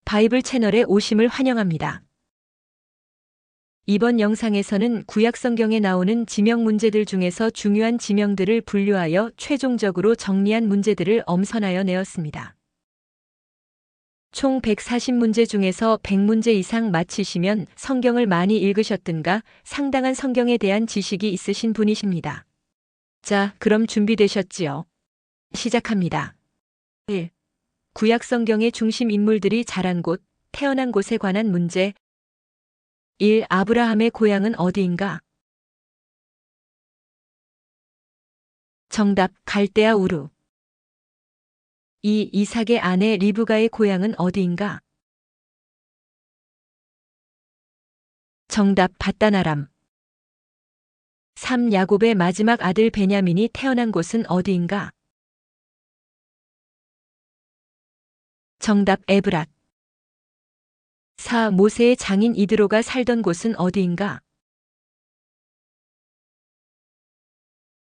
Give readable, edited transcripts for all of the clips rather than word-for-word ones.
바이블 채널에 오심을 환영합니다. 이번 영상에서는 구약 성경에 나오는 지명 문제들 중에서 중요한 지명들을 분류하여 최종적으로 정리한 문제들을 엄선하여 내었습니다. 총 140문제 중에서 100문제 이상 맞히시면 성경을 많이 읽으셨든가 상당한 성경에 대한 지식이 있으신 분이십니다. 자, 그럼 준비되셨지요? 시작합니다. 1. 구약 성경의 중심 인물들이 자란 곳, 태어난 곳에 관한 문제. 1. 아브라함의 고향은 어디인가? 정답, 갈대아 우르. 2. 이삭의 아내 리브가의 고향은 어디인가? 정답, 밧단 아람. 3. 야곱의 마지막 아들 베냐민이 태어난 곳은 어디인가? 정답, 에브랏. 4. 모세의 장인 이드로가 살던 곳은 어디인가?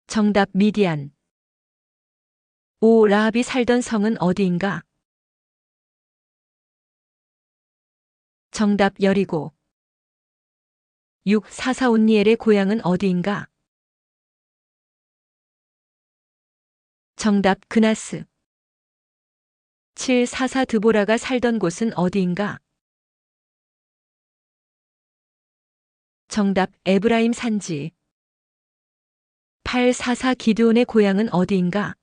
정답, 미디안. 5. 라합이 살던 성은 어디인가? 정답, 여리고. 6. 사사 온니엘의 고향은 어디인가? 정답, 그나스. 7. 사사 드보라가 살던 곳은 어디인가? 정답, 에브라임 산지. 8. 사사 기드온의 고향은 어디인가?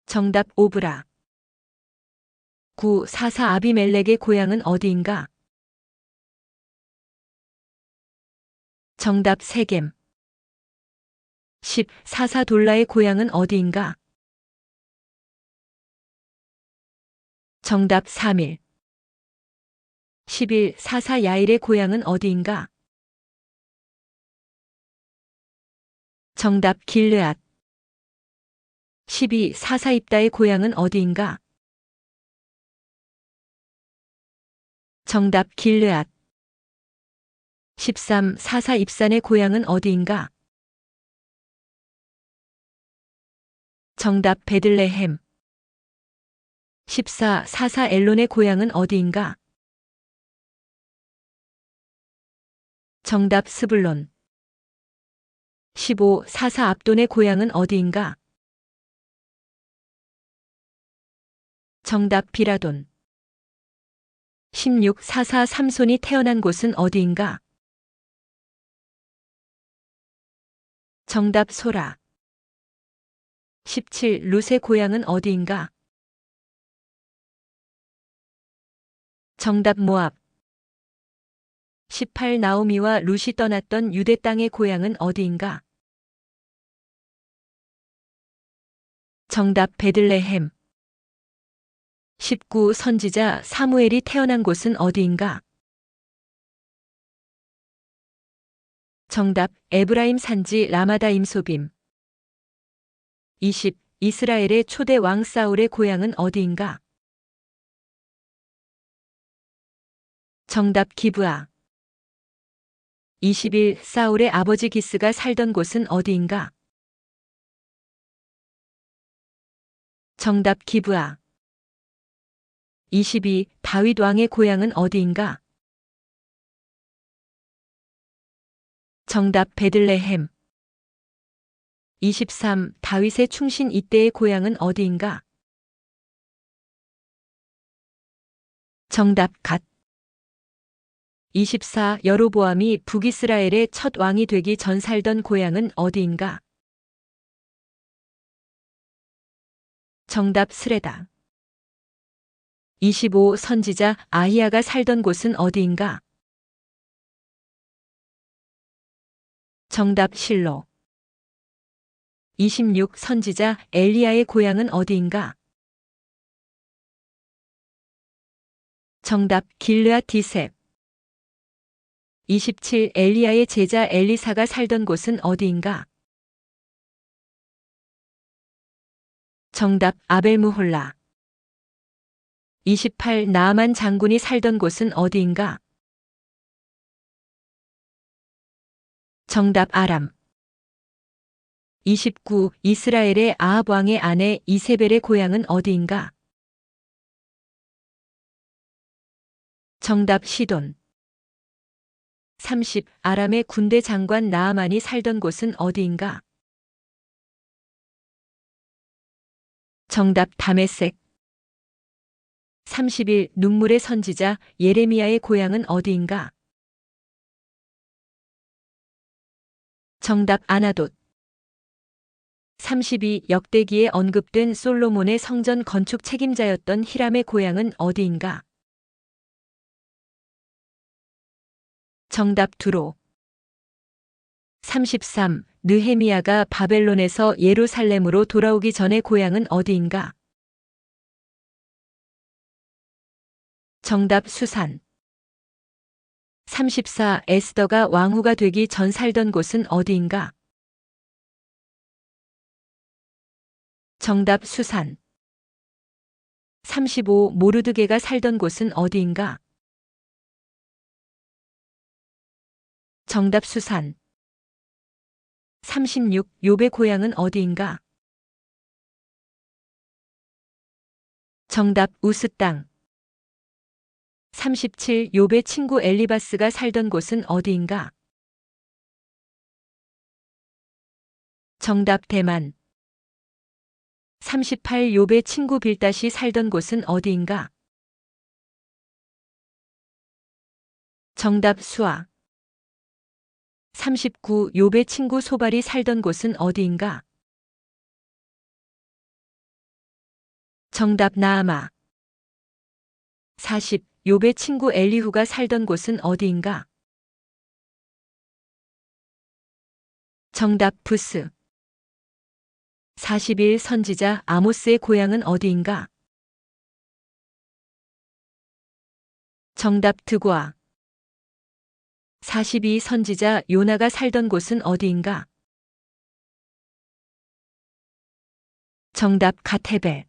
정답, 오브라. 9. 사사 아비멜렉의 고향은 어디인가? 정답, 세겜. 10. 사사 돌라의 고향은 어디인가? 정답, 사밀. 11. 사사 야일의 고향은 어디인가? 정답, 길르앗. 12. 사사 입다의 고향은 어디인가? 정답, 길르앗. 13. 사사 입산의 고향은 어디인가? 정답, 베들레헴. 14. 사사 엘론의 고향은 어디인가? 정답, 스불론. 15. 사사 압돈의 고향은 어디인가? 정답, 비라돈. 16. 사사 삼손이 태어난 곳은 어디인가? 정답, 소라. 17. 룻의 고향은 어디인가? 정답, 모압. 18. 나오미와 룻이 떠났던 유대 땅의 고향은 어디인가? 정답, 베들레헴. 19. 선지자 사무엘이 태어난 곳은 어디인가? 정답, 에브라임 산지 라마다임 소빔. 20. 이스라엘의 초대 왕 사울의 고향은 어디인가? 정답, 기브아. 21. 사울의 아버지 기스가 살던 곳은 어디인가? 정답, 기브아. 22. 다윗 왕의 고향은 어디인가? 정답, 베들레헴. 23. 다윗의 충신 이때의 고향은 어디인가? 정답, 갓. 24. 여로보암이 북이스라엘의 첫 왕이 되기 전 살던 고향은 어디인가? 정답, 스레다. 25. 선지자 아히야가 살던 곳은 어디인가? 정답, 실로. 26. 선지자 엘리야의 고향은 어디인가? 정답, 길르앗 디셉. 27. 엘리야의 제자 엘리사가 살던 곳은 어디인가? 정답, 아벨무홀라. 28. 나아만 장군이 살던 곳은 어디인가? 정답, 아람. 29. 이스라엘의 아합 왕의 아내 이세벨의 고향은 어디인가? 정답 시돈. 30. 아람의 군대 장관 나아만이 살던 곳은 어디인가? 정답 다메섹. 31. 눈물의 선지자 예레미야의 고향은 어디인가? 정답 아나돗. 32. 역대기에 언급된 솔로몬의 성전 건축 책임자였던 히람의 고향은 어디인가? 정답 두로. 33. 느헤미야가 바벨론에서 예루살렘으로 돌아오기 전의 고향은 어디인가? 정답 수산. 34. 에스더가 왕후가 되기 전 살던 곳은 어디인가? 정답 수산. 35. 모르드게가 살던 곳은 어디인가? 정답 수산. 36. 욥의 고향은 어디인가? 정답 우스 땅. 37. 욥의 친구 엘리바스가 살던 곳은 어디인가? 정답 대만. 38. 욥의 친구 빌닷이 살던 곳은 어디인가? 정답 수아. 39. 욥의 친구 소발이 살던 곳은 어디인가? 정답 나아마. 40. 욥의 친구 엘리후가 살던 곳은 어디인가? 정답 부스. 41. 선지자 아모스의 고향은 어디인가? 정답 드고아. 42. 선지자 요나가 살던 곳은 어디인가? 정답 갓헤벨.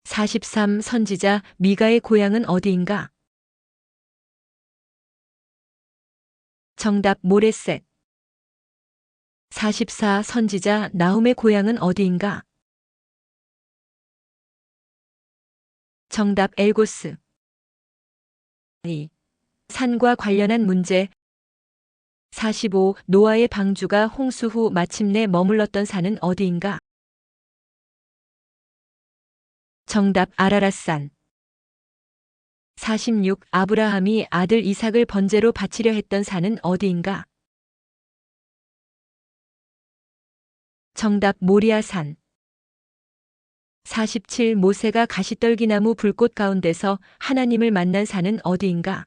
43. 선지자 미가의 고향은 어디인가? 정답 모레셋. 44. 선지자 나훔의 고향은 어디인가? 정답 엘고스. 2. 산과 관련한 문제. 45. 노아의 방주가 홍수 후 마침내 머물렀던 산은 어디인가? 정답 아라랏산. 46. 아브라함이 아들 이삭을 번제로 바치려 했던 산은 어디인가? 정답 모리아산. 47. 모세가 가시떨기나무 불꽃 가운데서 하나님을 만난 산은 어디인가?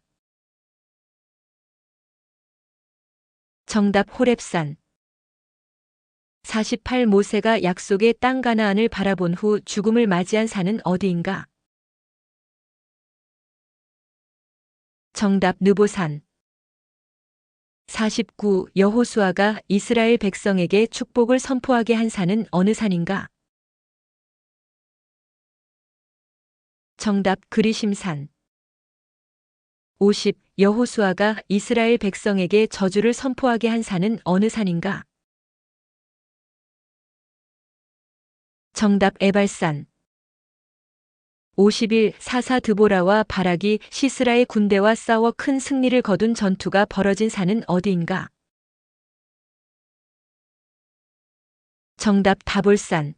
정답 호렙산. 48. 모세가 약속의 땅 가나안을 바라본 후 죽음을 맞이한 산은 어디인가? 정답 느보산. 49. 여호수아가 이스라엘 백성에게 축복을 선포하게 한 산은 어느 산인가? 정답 그리심산. 50. 여호수아가 이스라엘 백성에게 저주를 선포하게 한 산은 어느 산인가? 정답 에발산. 51. 사사 드보라와 바락이 시스라의 군대와 싸워 큰 승리를 거둔 전투가 벌어진 산은 어디인가? 정답 다볼산.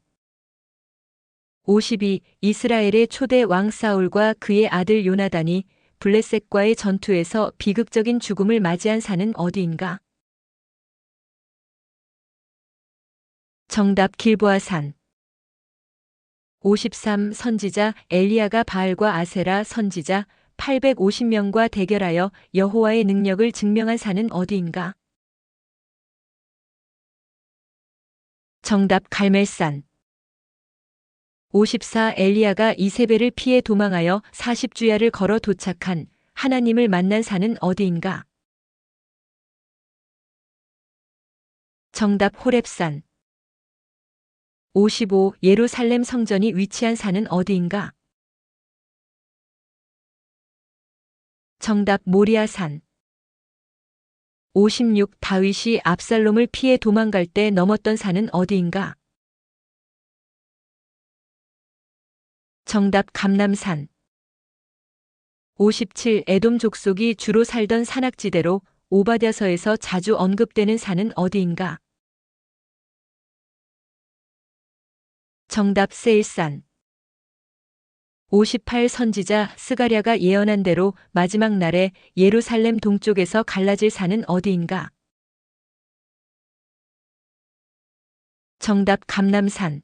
52. 이스라엘의 초대 왕 사울과 그의 아들 요나단이 블레셋과의 전투에서 비극적인 죽음을 맞이한 산은 어디인가? 정답 길보아산. 53. 선지자 엘리야가 바알과 아세라 선지자 850명과 대결하여 여호와의 능력을 증명한 산은 어디인가? 정답 갈멜산. 54. 엘리야가 이세벨을 피해 도망하여 40주야를 걸어 도착한 하나님을 만난 산은 어디인가? 정답 호렙산. 55. 예루살렘 성전이 위치한 산은 어디인가? 정답 모리아산. 56. 다윗이 압살롬을 피해 도망갈 때 넘었던 산은 어디인가? 정답 감람산. 57. 에돔 족속이 주로 살던 산악지대로 오바댜서에서 자주 언급되는 산은 어디인가? 정답 세일산. 58. 선지자 스가랴가 예언한 대로 마지막 날에 예루살렘 동쪽에서 갈라질 산은 어디인가? 정답 감람산.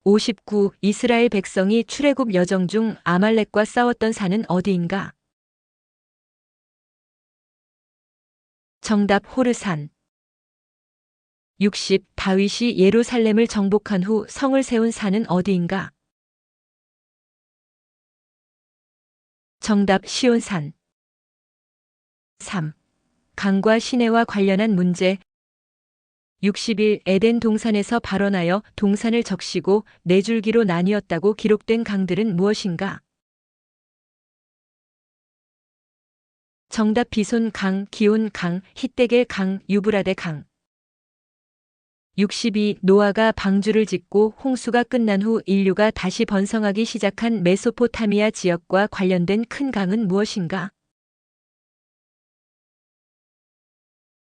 59. 이스라엘 백성이 출애굽 여정 중 아말렉과 싸웠던 산은 어디인가? 정답 호르산. 60. 다윗이 예루살렘을 정복한 후 성을 세운 산은 어디인가? 정답 시온산. 3. 강과 시내와 관련한 문제. 61. 에덴 동산에서 발원하여 동산을 적시고 네 줄기로 나뉘었다고 기록된 강들은 무엇인가? 정답 비손 강, 기온 강, 히데겔 강, 유브라데 강. 62. 노아가 방주를 짓고 홍수가 끝난 후 인류가 다시 번성하기 시작한 메소포타미아 지역과 관련된 큰 강은 무엇인가?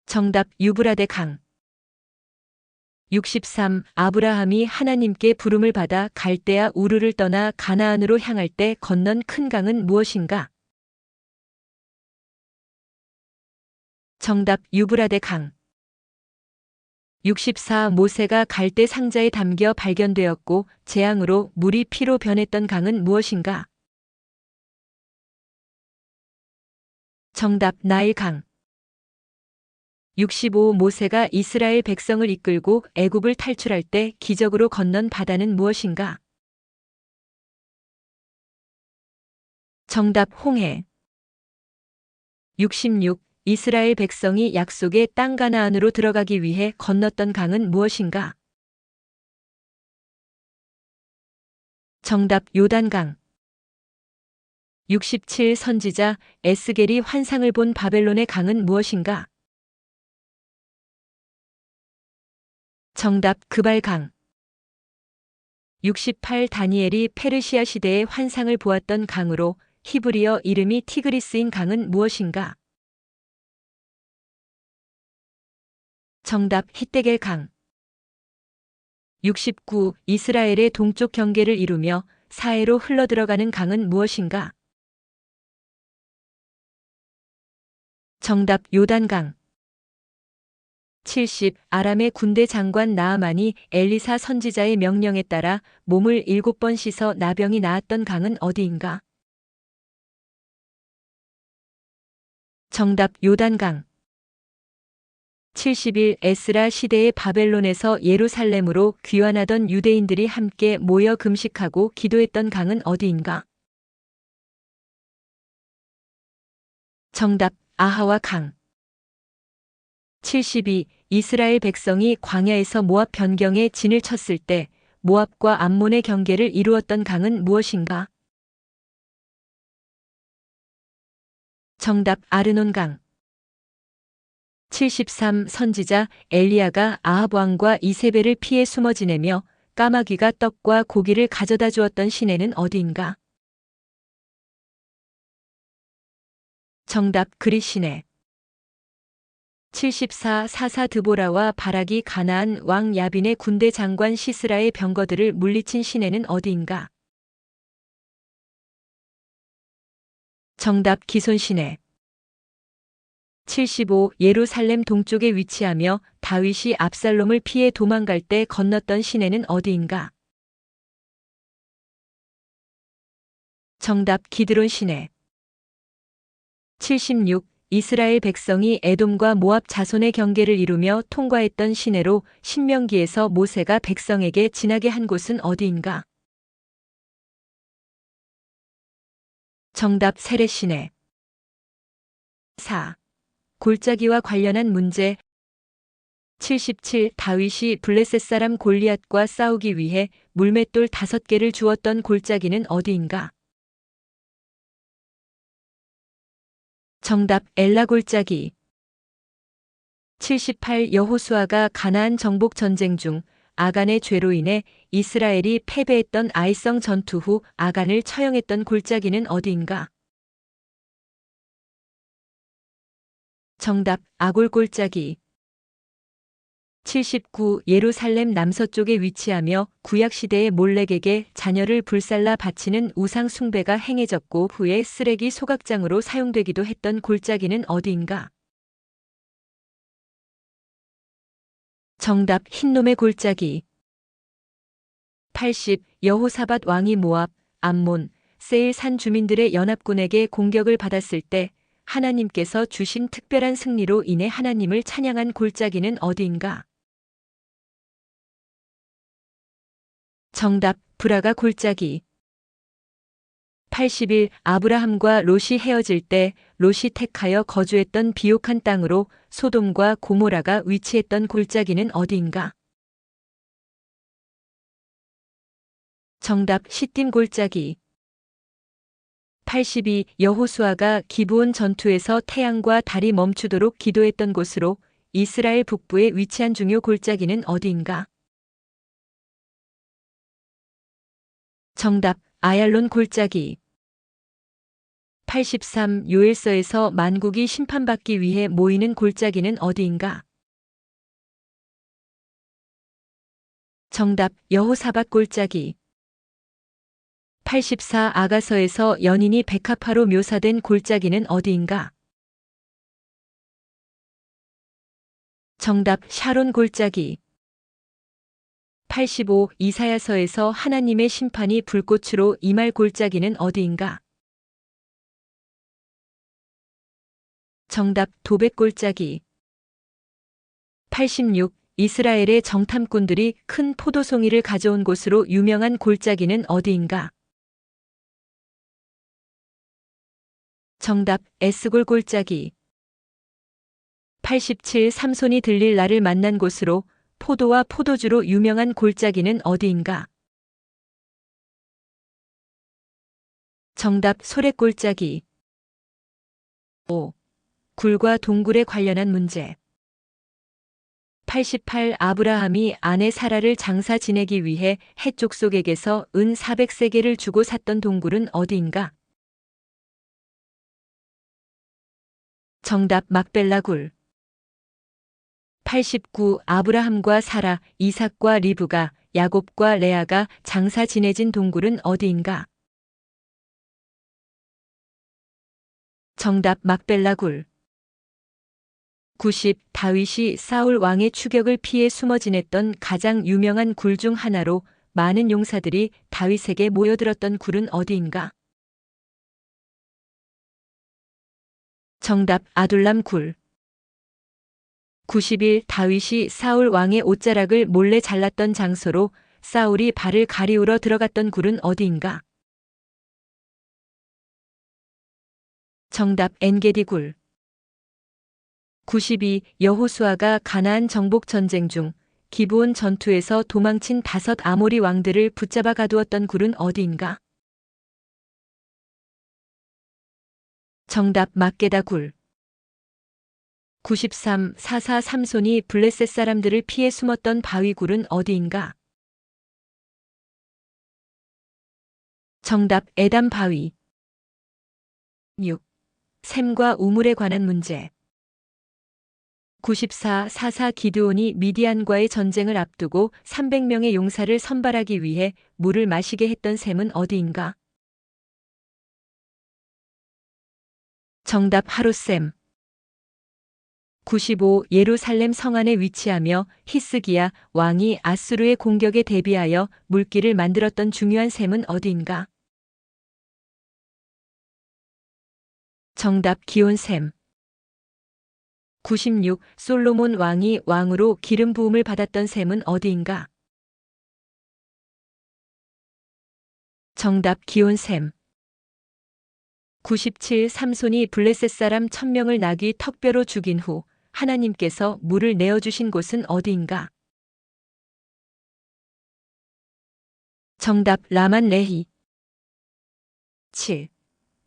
정답 유브라데 강. 63. 아브라함이 하나님께 부름을 받아 갈대아 우르를 떠나 가나안으로 향할 때 건넌 큰 강은 무엇인가? 정답 유브라데 강. 64. 모세가 갈대 상자에 담겨 발견되었고 재앙으로 물이 피로 변했던 강은 무엇인가? 정답 나일 강. 65. 모세가 이스라엘 백성을 이끌고 애굽을 탈출할 때 기적으로 건넌 바다는 무엇인가? 정답 홍해. 66. 이스라엘 백성이 약속의 땅 가나안으로 들어가기 위해 건넜던 강은 무엇인가? 정답 요단강. 67. 선지자 에스겔이 환상을 본 바벨론의 강은 무엇인가? 정답 그발강. 68. 다니엘이 페르시아 시대의 환상을 보았던 강으로 히브리어 이름이 티그리스인 강은 무엇인가? 정답 히데겔 강. 69. 이스라엘의 동쪽 경계를 이루며 사해로 흘러들어가는 강은 무엇인가? 정답 요단강. 70. 아람의 군대 장관 나아만이 엘리사 선지자의 명령에 따라 몸을 7번 씻어 나병이 나았던 강은 어디인가? 정답 요단강. 71. 에스라 시대의 바벨론에서 예루살렘으로 귀환하던 유대인들이 함께 모여 금식하고 기도했던 강은 어디인가? 정답 아하와 강. 72. 이스라엘 백성이 광야에서 모압 변경에 진을 쳤을 때 모압과 암몬의 경계를 이루었던 강은 무엇인가? 정답 아르논강. 73. 선지자 엘리야가 아합 왕과 이세벨을 피해 숨어 지내며 까마귀가 떡과 고기를 가져다 주었던 시내는 어디인가? 정답 그릿 시내. 74. 사사 드보라와 바락이 가나안 왕 야빈의 군대 장관 시스라의 병거들을 물리친 시내는 어디인가? 정답 기손 시내. 75. 예루살렘 동쪽에 위치하며 다윗이 압살롬을 피해 도망갈 때 건넜던 시내는 어디인가? 정답 기드론 시내. 76. 이스라엘 백성이 에돔과 모압 자손의 경계를 이루며 통과했던 시내로 신명기에서 모세가 백성에게 지나게 한 곳은 어디인가? 정답 세렛 시내. 4. 골짜기와 관련한 문제. 77. 다윗이 블레셋 사람 골리앗과 싸우기 위해 물맷돌 5개를 주었던 골짜기는 어디인가? 정답 엘라 골짜기. 78. 여호수아가 가나안 정복 전쟁 중 아간의 죄로 인해 이스라엘이 패배했던 아이성 전투 후 아간을 처형했던 골짜기는 어디인가? 정답, 아골 골짜기. 79. 예루살렘 남서쪽에 위치하며 구약시대의 몰렉에게 자녀를 불살라 바치는 우상 숭배가 행해졌고 후에 쓰레기 소각장으로 사용되기도 했던 골짜기는 어디인가? 정답, 흰놈의 골짜기. 80. 여호사밧 왕이 모압, 암몬, 세일 산 주민들의 연합군에게 공격을 받았을 때 하나님께서 주신 특별한 승리로 인해 하나님을 찬양한 골짜기는 어디인가? 정답, 브라가 골짜기. 81. 아브라함과 롯이 헤어질 때 롯이 택하여 거주했던 비옥한 땅으로 소돔과 고모라가 위치했던 골짜기는 어디인가? 정답, 시딤 골짜기. 82. 여호수아가 기브온 전투에서 태양과 달이 멈추도록 기도했던 곳으로 이스라엘 북부에 위치한 중요 골짜기는 어디인가? 정답, 아얄론 골짜기. 83. 요엘서에서 만국이 심판받기 위해 모이는 골짜기는 어디인가? 정답, 여호사밧 골짜기. 84. 아가서에서 연인이 백합화로 묘사된 골짜기는 어디인가? 정답, 샤론 골짜기. 85. 이사야서에서 하나님의 심판이 불꽃으로 임할 골짜기는 어디인가? 정답, 도벳 골짜기. 86. 이스라엘의 정탐꾼들이 큰 포도송이를 가져온 곳으로 유명한 골짜기는 어디인가? 정답, 에스골 골짜기. 87. 삼손이 들릴라를 만난 곳으로 포도와 포도주로 유명한 골짜기는 어디인가? 정답, 소렛 골짜기. 5. 굴과 동굴에 관련한 문제. 88. 아브라함이 아내 사라를 장사 지내기 위해 헷 족속에게서 은 400세겔을 주고 샀던 동굴은 어디인가? 정답, 막벨라 굴. 89. 아브라함과 사라, 이삭과 리브가, 야곱과 레아가 장사 지내진 동굴은 어디인가? 정답, 막벨라 굴. 90. 다윗이 사울 왕의 추격을 피해 숨어 지냈던 가장 유명한 굴 중 하나로 많은 용사들이 다윗에게 모여들었던 굴은 어디인가? 정답, 아둘람 굴. 91. 다윗이 사울 왕의 옷자락을 몰래 잘랐던 장소로 사울이 발을 가리우러 들어갔던 굴은 어디인가? 정답, 엔게디 굴. 92. 여호수아가 가나안 정복 전쟁 중 기브온 전투에서 도망친 5 아모리 왕들을 붙잡아 가두었던 굴은 어디인가? 정답, 막게다 굴. 93. 사사 삼손이 블레셋 사람들을 피해 숨었던 바위 굴은 어디인가? 정답, 에담 바위. 6. 셈과 우물에 관한 문제. 94. 사사 기드온이 미디안과의 전쟁을 앞두고 300명의 용사를 선발하기 위해 물을 마시게 했던 셈은 어디인가? 정답, 하롯셈. 95. 예루살렘 성 안에 위치하며 히스기야 왕이 아수르의 공격에 대비하여 물길을 만들었던 중요한 셈은 어디인가? 정답, 기온셈. 96. 솔로몬 왕이 왕으로 기름 부음을 받았던 셈은 어디인가? 정답, 기온셈. 97. 삼손이 블레셋 사람 1000명을 나귀 턱뼈로 죽인 후 하나님께서 물을 내어주신 곳은 어디인가? 정답, 라만 레히. 7.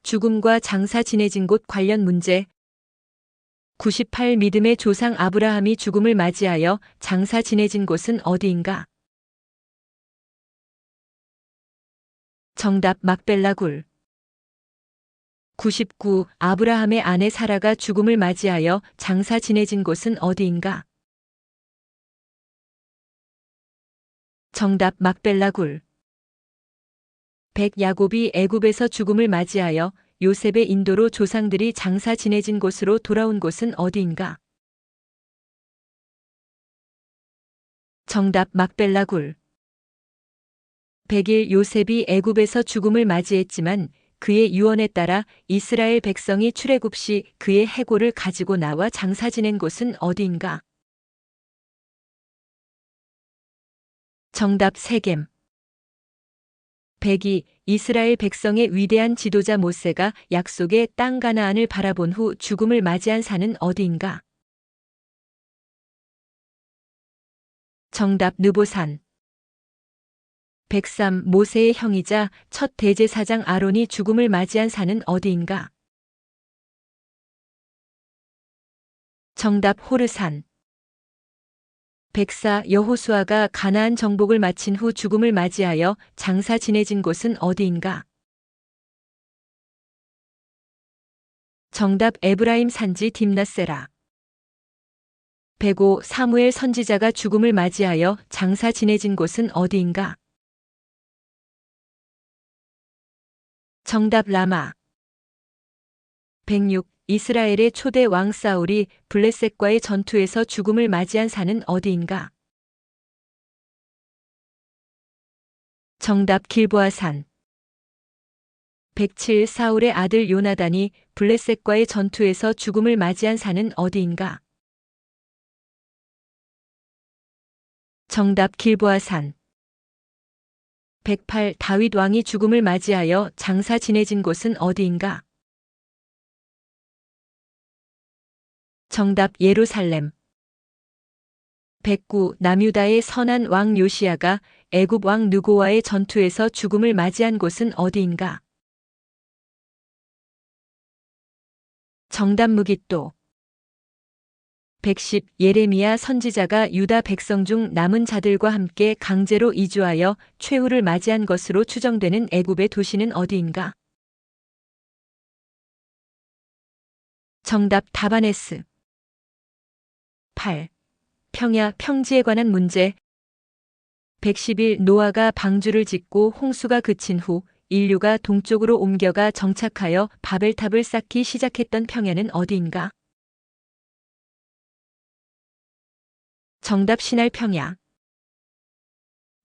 죽음과 장사 지내진 곳 관련 문제. 98. 믿음의 조상 아브라함이 죽음을 맞이하여 장사 지내진 곳은 어디인가? 정답 막벨라 굴. 99. 아브라함의 아내 사라가 죽음을 맞이하여 장사 지내진 곳은 어디인가? 정답 막벨라 굴. 100. 야곱이 애굽에서 죽음을 맞이하여 요셉의 인도로 조상들이 장사 지내진 곳으로 돌아온 곳은 어디인가? 정답 막벨라 굴. 100일 요셉이 애굽에서 죽음을 맞이했지만 그의 유언에 따라 이스라엘 백성이 출애굽 시 그의 해골을 가지고 나와 장사 지낸 곳은 어디인가? 정답 세겜. 102. 이스라엘 백성의 위대한 지도자 모세가 약속의 땅 가나안을 바라본 후 죽음을 맞이한 산은 어디인가? 정답 느보산. 103. 모세의 형이자 첫 대제사장 아론이 죽음을 맞이한 산은 어디인가? 정답 호르산. 104. 여호수아가 가나안 정복을 마친 후 죽음을 맞이하여 장사 지내진 곳은 어디인가? 정답 에브라임 산지 딥나세라. 105. 사무엘 선지자가 죽음을 맞이하여 장사 지내진 곳은 어디인가? 정답 라마. 106. 이스라엘의 초대 왕 사울이 블레셋과의 전투에서 죽음을 맞이한 산은 어디인가? 정답 길보아산. 107. 사울의 아들 요나단이 블레셋과의 전투에서 죽음을 맞이한 산은 어디인가? 정답 길보아산. 108. 다윗 왕이 죽음을 맞이하여 장사 지내진 곳은 어디인가? 정답 예루살렘. 109. 남유다의 선한 왕 요시야가 애굽 왕 느고와의 전투에서 죽음을 맞이한 곳은 어디인가? 정답 무깃도. 110. 예레미야 선지자가 유다 백성 중 남은 자들과 함께 강제로 이주하여 최후를 맞이한 것으로 추정되는 애굽의 도시는 어디인가? 정답 다바네스. 8. 평야 평지에 관한 문제. 111. 노아가 방주를 짓고 홍수가 그친 후 인류가 동쪽으로 옮겨가 정착하여 바벨탑을 쌓기 시작했던 평야는 어디인가? 정답 신할 평야.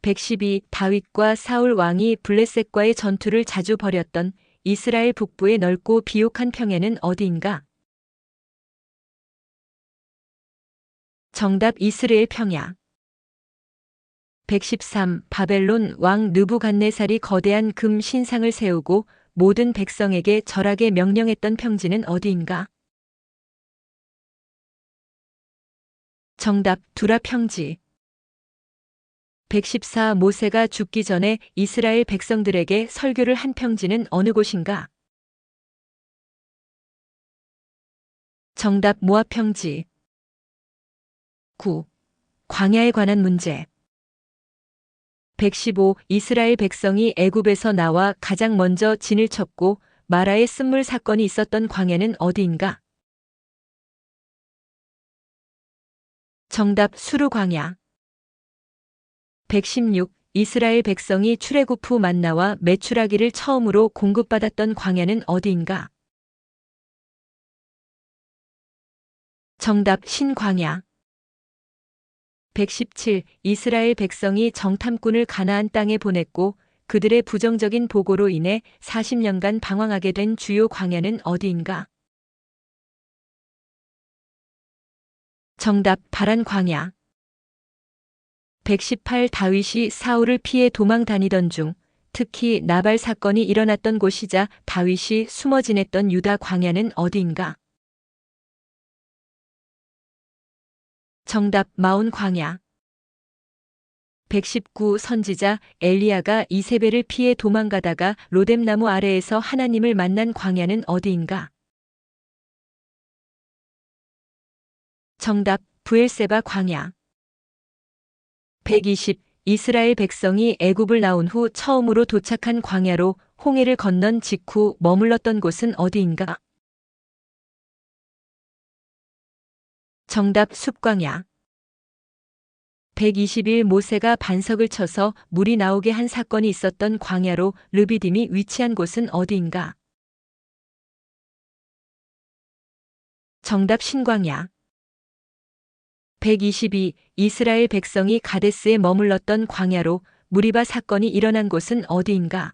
112. 다윗과 사울 왕이 블레셋과의 전투를 자주 벌였던 이스라엘 북부의 넓고 비옥한 평야는 어디인가? 정답 이스라엘 평야. 113. 바벨론 왕 느부갓네살이 거대한 금 신상을 세우고 모든 백성에게 절하게 명령했던 평지는 어디인가? 정답 두라 평지. 114. 모세가 죽기 전에 이스라엘 백성들에게 설교를 한 평지는 어느 곳인가? 정답 모압 평지. 9. 광야에 관한 문제. 115. 이스라엘 백성이 애굽에서 나와 가장 먼저 진을 쳤고 마라의 쓴물 사건이 있었던 광야는 어디인가? 정답 수르 광야. 116. 이스라엘 백성이 출애굽 후 만나와 메추라기를 처음으로 공급받았던 광야는 어디인가? 정답 신광야. 117. 이스라엘 백성이 정탐꾼을 가나안 땅에 보냈고 그들의 부정적인 보고로 인해 40년간 방황하게 된 주요 광야는 어디인가? 정답 바란 광야. 118. 다윗이 사울을 피해 도망 다니던 중 특히 나발 사건이 일어났던 곳이자 다윗이 숨어 지냈던 유다 광야는 어디인가? 정답 마온 광야. 119. 선지자 엘리야가 이세벨을 피해 도망가다가 로뎀나무 아래에서 하나님을 만난 광야는 어디인가? 정답 부엘세바 광야. 120. 이스라엘 백성이 애굽을 나온 후 처음으로 도착한 광야로 홍해를 건넌 직후 머물렀던 곳은 어디인가? 정답 숲광야. 120일 모세가 반석을 쳐서 물이 나오게 한 사건이 있었던 광야로 르비딤이 위치한 곳은 어디인가? 정답 신광야. 122. 이스라엘 백성이 가데스에 머물렀던 광야로 무리바 사건이 일어난 곳은 어디인가?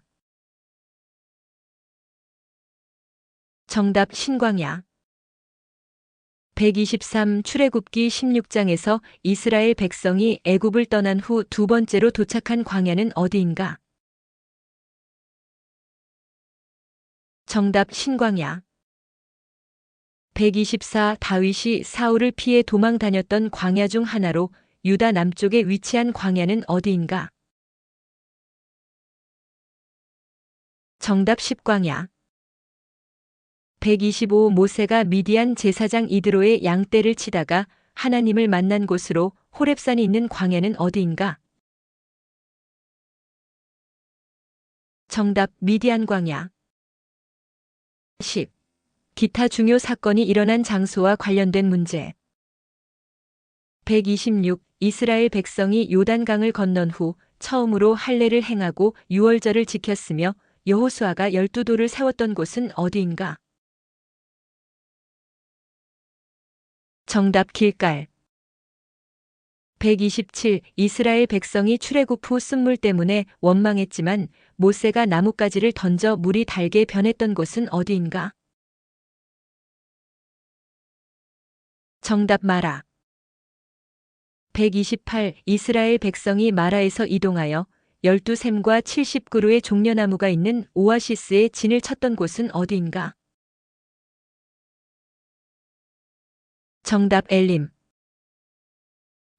정답 신광야. 123. 출애굽기 16장에서 이스라엘 백성이 애굽을 떠난 후 두 번째로 도착한 광야는 어디인가? 정답 신광야. 124. 다윗이 사울을 피해 도망 다녔던 광야 중 하나로 유다 남쪽에 위치한 광야는 어디인가? 정답 십광야. 125. 모세가 미디안 제사장 이드로의 양떼를 치다가 하나님을 만난 곳으로 호렙산이 있는 광야는 어디인가? 정답 미디안 광야. 10. 기타 중요 사건이 일어난 장소와 관련된 문제. 126. 이스라엘 백성이 요단강을 건넌 후 처음으로 할례를 행하고 유월절을 지켰으며 여호수아가 12도를 세웠던 곳은 어디인가? 정답 길갈. 127. 이스라엘 백성이 출애굽 후 쓴물 때문에 원망했지만 모세가 나뭇가지를 던져 물이 달게 변했던 곳은 어디인가? 정답 마라. 128. 이스라엘 백성이 마라에서 이동하여 12샘과 70그루의 종려나무가 있는 오아시스에 진을 쳤던 곳은 어디인가? 정답 엘림.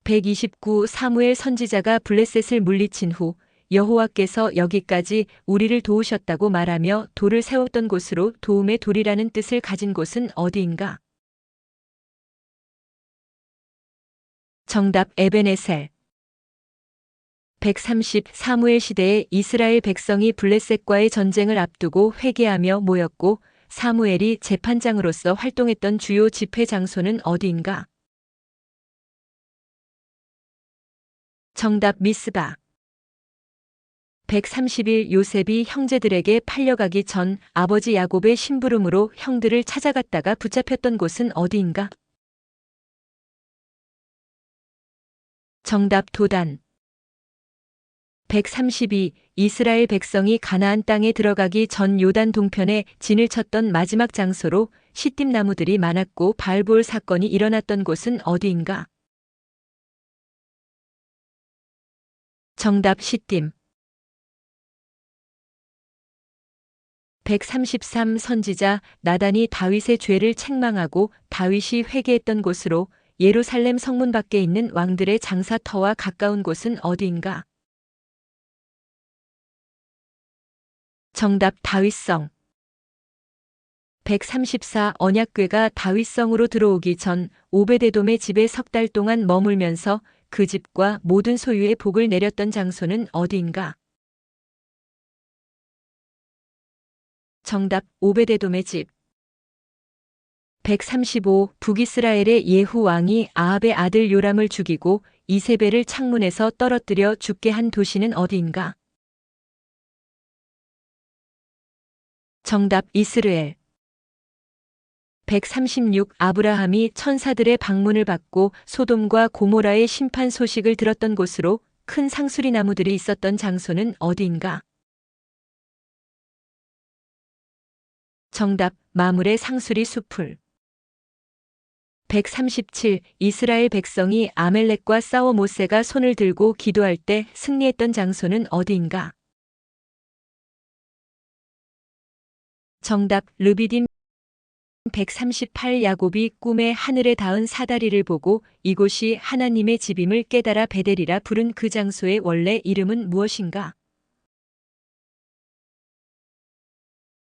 129. 사무엘 선지자가 블레셋을 물리친 후 여호와께서 여기까지 우리를 도우셨다고 말하며 돌을 세웠던 곳으로 도움의 돌이라는 뜻을 가진 곳은 어디인가? 정답 에베네셀. 130. 사무엘 시대에 이스라엘 백성이 블레셋과의 전쟁을 앞두고 회개하며 모였고 사무엘이 재판장으로서 활동했던 주요 집회 장소는 어디인가? 정답 미스바. 131. 요셉이 형제들에게 팔려가기 전 아버지 야곱의 심부름으로 형들을 찾아갔다가 붙잡혔던 곳은 어디인가? 정답 도단. 132. 이스라엘 백성이 가나안 땅에 들어가기 전 요단 동편에 진을 쳤던 마지막 장소로 시딤 나무들이 많았고 바알볼 사건이 일어났던 곳은 어디인가? 정답 시딤. 133. 선지자 나단이 다윗의 죄를 책망하고 다윗이 회개했던 곳으로 예루살렘 성문 밖에 있는 왕들의 장사터와 가까운 곳은 어디인가? 정답 다윗성. 134. 언약궤가 다윗성으로 들어오기 전 오베데돔의 집에 석 달 동안 머물면서 그 집과 모든 소유의 복을 내렸던 장소는 어디인가? 정답 오베데돔의 집. 135. 북이스라엘의 예후 왕이 아합의 아들 요람을 죽이고 이세벨을 창문에서 떨어뜨려 죽게 한 도시는 어디인가? 정답 이스르엘. 136. 아브라함이 천사들의 방문을 받고 소돔과 고모라의 심판 소식을 들었던 곳으로 큰 상수리 나무들이 있었던 장소는 어디인가? 정답 마물의 상수리 숲을. 137. 이스라엘 백성이 아멜렉과 싸워 모세가 손을 들고 기도할 때 승리했던 장소는 어디인가? 정답 르비딤. 138. 야곱이 꿈에 하늘에 닿은 사다리를 보고 이곳이 하나님의 집임을 깨달아 베델이라 부른 그 장소의 원래 이름은 무엇인가?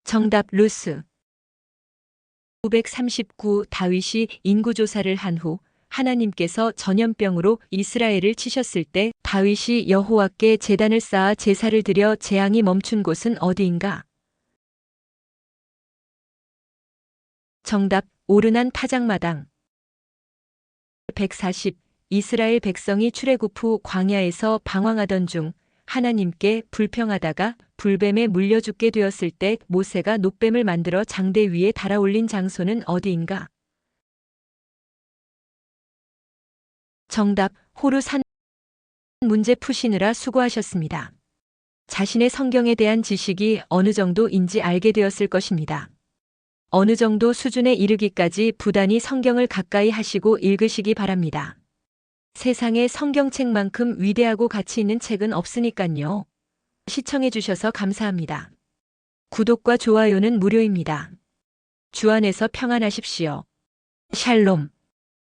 정답 루스. 939. 다윗이 인구조사를 한 후 하나님께서 전염병으로 이스라엘을 치셨을 때 다윗이 여호와께 제단을 쌓아 제사를 드려 재앙이 멈춘 곳은 어디인가? 정답, 오르난 타작마당. 140. 이스라엘 백성이 출애굽 후 광야에서 방황하던 중 하나님께 불평하다가 불뱀에 물려 죽게 되었을 때 모세가 놋뱀을 만들어 장대 위에 달아올린 장소는 어디인가? 정답, 호르산. 문제 푸시느라 수고하셨습니다. 자신의 성경에 대한 지식이 어느 정도인지 알게 되었을 것입니다. 어느 정도 수준에 이르기까지 부단히 성경을 가까이 하시고 읽으시기 바랍니다. 세상에 성경책만큼 위대하고 가치 있는 책은 없으니깐요. 시청해주셔서 감사합니다. 구독과 좋아요는 무료입니다. 주 안에서 평안하십시오. 샬롬.